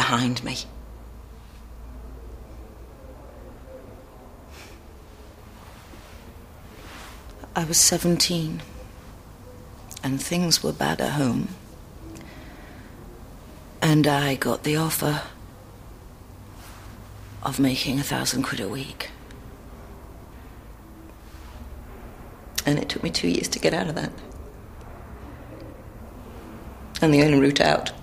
behind me. I was 17, and things were bad at home. And I got the offer of making £1,000 a week. And it took me 2 years to get out of that. And the only route out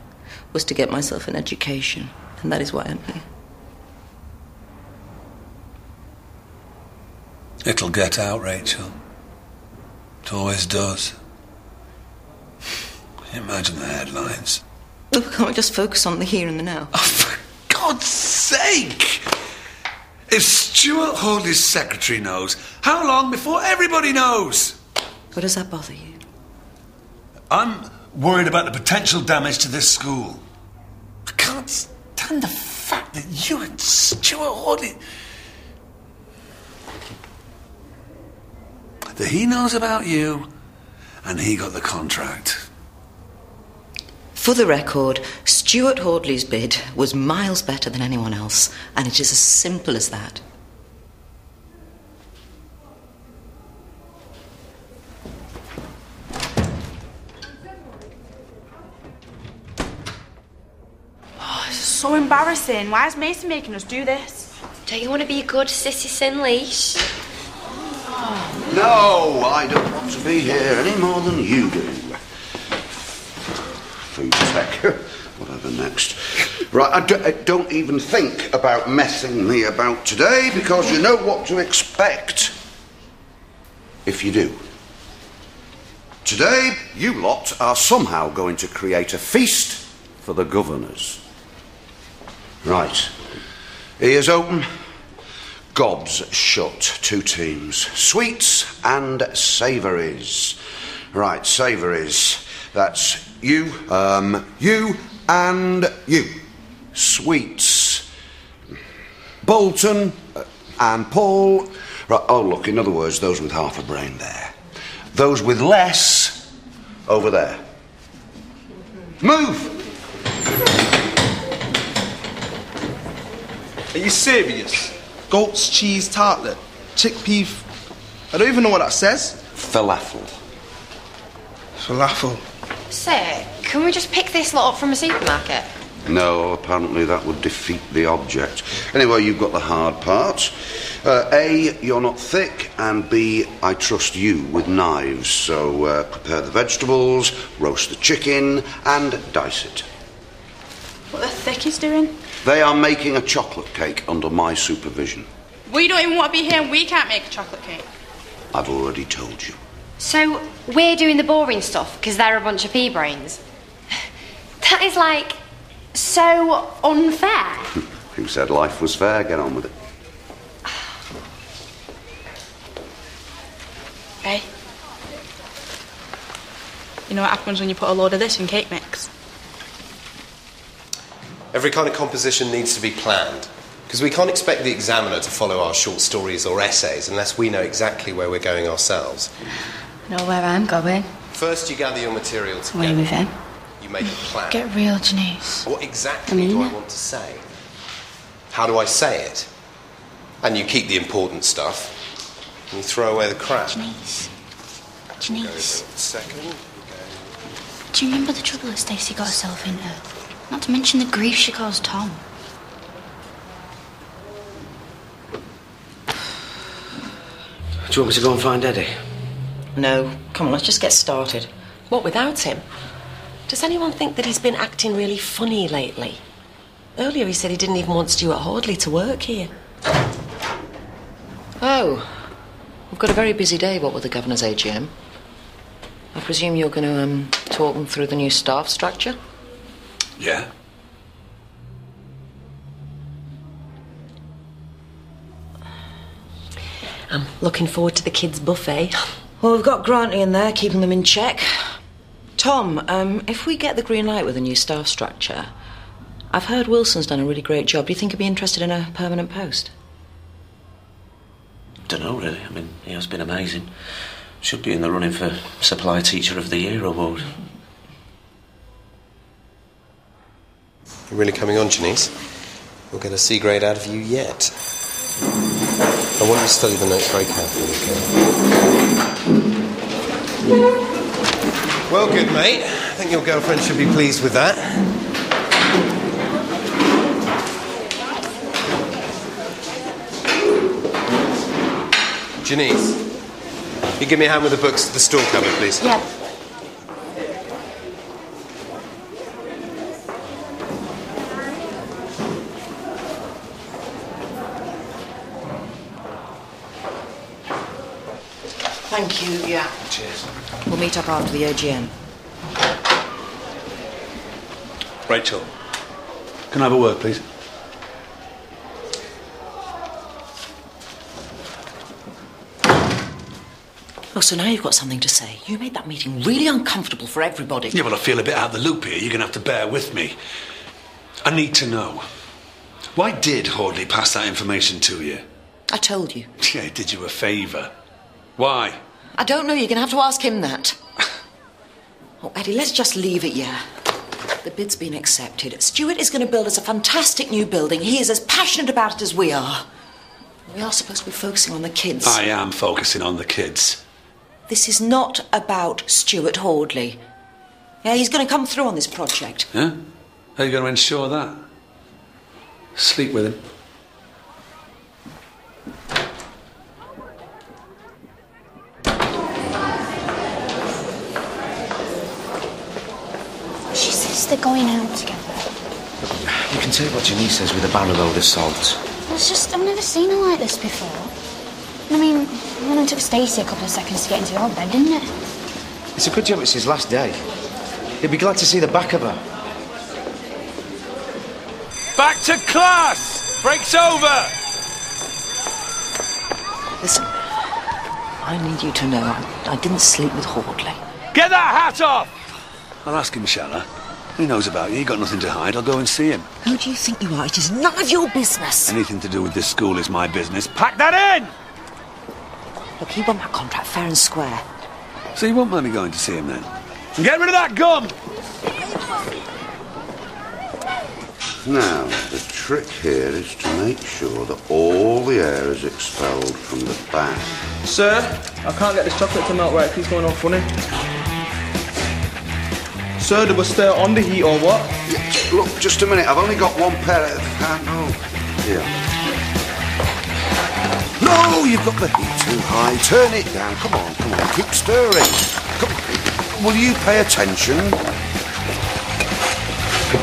was to get myself an education. And that is why I'm here. It'll get out, Rachel. It always does. Imagine the headlines. Oh, can't we just focus on the here and the now? Oh, for God's sake! If Stuart Hawley's secretary knows, how long before everybody knows? What does that bother you? I'm worried about the potential damage to this school. I can't stand the fact that you and Stuart Hawley... that he knows about you and he got the contract. For the record, Stuart Hawley's bid was miles better than anyone else, and it is as simple as that. Oh, this is so embarrassing. Why is Mason making us do this? Don't you want to be a good sissy sin leash? No, I don't want to be here any more than you do. Food tech, whatever next. Right, I don't even think about messing me about today, because you know what to expect if you do. Today, you lot are somehow going to create a feast for the governors. Right, ears open, gobs shut. 2 teams, sweets and savouries. Right, savouries. That's you, you and you. Sweets. Bolton and Paul. Right, oh look, in other words, those with half a brain there. Those with less over there. Move! Are you serious? Goat's cheese tartlet, chickpea... I don't even know what that says. Falafel. Falafel. Sir, can we just pick this lot up from a supermarket? No, apparently that would defeat the object. Anyway, you've got the hard part. A, you're not thick, and B, I trust you with knives. So prepare the vegetables, roast the chicken, and dice it. What the thickies doing? They are making a chocolate cake under my supervision. We don't even want to be here and we can't make a chocolate cake. I've already told you. So, we're doing the boring stuff because they're a bunch of pea-brains? That is, like, so unfair. Who said life was fair? Get on with it. Hey. You know what happens when you put a load of this in cake mix? Every kind of composition needs to be planned, because we can't expect the examiner to follow our short stories or essays unless we know exactly where we're going ourselves. Know where I'm going. First, you gather your material together. Where are we then? You make a plan. Get real, Janice. What exactly do I want to say? How do I say it? And you keep the important stuff, and you throw away the crap. Janice. Second. Do you remember the trouble that Stacey got herself into? Not to mention the grief she caused Tom. Do you want me to go and find Eddie? No. Come on, let's just get started. What, without him? Does anyone think that he's been acting really funny lately? Earlier he said he didn't even want Stuart Hawley to work here. Oh. We've got a very busy day, what with the Governor's AGM. I presume you're going to talk them through the new staff structure? Yeah. I'm looking forward to the kids' buffet. Well, we've got Granty in there, keeping them in check. Tom, if we get the green light with the new staff structure, I've heard Wilson's done a really great job. Do you think he'd be interested in a permanent post? Don't know, really. I mean, he has been amazing. Should be in the running for Supply Teacher of the Year award. You're really coming on, Janice. We'll get a C grade out of you yet. I want you to study the notes very carefully, okay? Well, good, mate. I think your girlfriend should be pleased with that. Janice, you give me a hand with the books to the store cupboard, please. Yeah. Thank you, yeah. Cheers. We'll meet up after the AGM. Rachel, can I have a word, please? Oh, so now you've got something to say. You made that meeting really uncomfortable for everybody. Yeah, well, I feel a bit out of the loop here. You're going to have to bear with me. I need to know. Why did Hordley pass that information to you? I told you. Yeah, he did you a favour. Why? I don't know. You're going to have to ask him that. Oh, Eddie, let's just leave it, yeah. The bid's been accepted. Stuart is going to build us a fantastic new building. He is as passionate about it as we are. We are supposed to be focusing on the kids. I am focusing on the kids. This is not about Stuart Hordley. Yeah, he's going to come through on this project. Yeah? How are you going to ensure that? Sleep with him. She says they're going out together. You can take what Janice says with a barrel load of salt. It's just, I've never seen her like this before. I mean, it only took Stacey a couple of seconds to get into your bed, didn't it? It's a good job it's his last day. He'll be glad to see the back of her. Back to class! Break's over! Listen, I need you to know I didn't sleep with Hordley. Get that hat off! I'll ask him, shall I? He knows about you. You've got nothing to hide. I'll go and see him. Who do you think you are? It is none of your business. Anything to do with this school is my business. Pack that in! Look, he won that contract fair and square. So you won't mind me going to see him then? And get rid of that gum! Now, the trick here is to make sure that all the air is expelled from the back. Sir, I can't get this chocolate to melt right. He's going on funny. Sir, do we stay on the heat or what? Yeah, look, just a minute. I've only got one pair of... Oh, here. No, you've got the heat too high. Turn it down. Come on, come on. Keep stirring. Come on. Will you pay attention?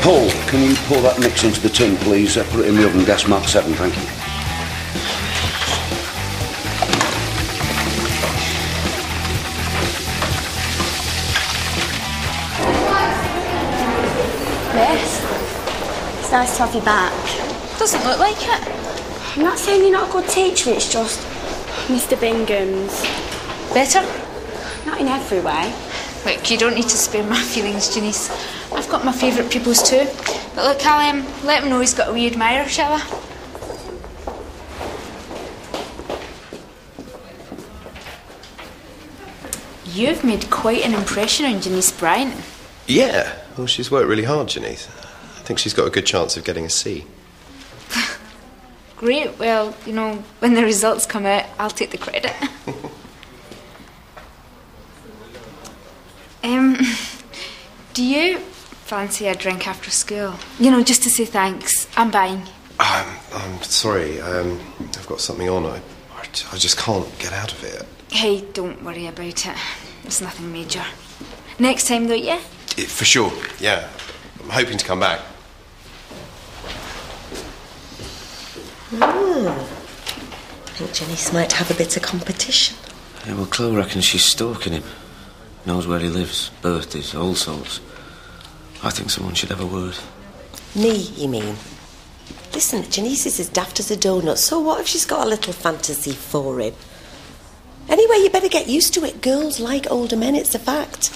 Paul, can you pour that mix into the tin, please? Put it in the oven, gas mark 7, thank you. Miss, it's nice to have you back. Doesn't look like it. I'm not saying you're not a good teacher, it's just Mr. Bingham's Better? not in every way. Look, you don't need to spare my feelings, Janice. I've got my favourite pupils too. But look, I'll let him know he's got a wee admirer, shall I? You've made quite an impression on Janice Bryant. Yeah. Well, she's worked really hard, Janice. I think she's got a good chance of getting a C. Great. Well, you know, when the results come out, I'll take the credit. Do you fancy a drink after school? You know, just to say thanks. I'm buying. I'm sorry. I've got something on. I just can't get out of it. Hey, don't worry about it. It's nothing major. Next time, though, yeah? For sure, yeah. I'm hoping to come back. I think Janice might have a bit of competition. Yeah, well, Chloe reckons she's stalking him. Knows where he lives, birthdays, all sorts. I think someone should have a word. Me, you mean? Listen, Janice is as daft as a donut, so what if she's got a little fantasy for him? Anyway, you better get used to it. Girls like older men, it's a fact.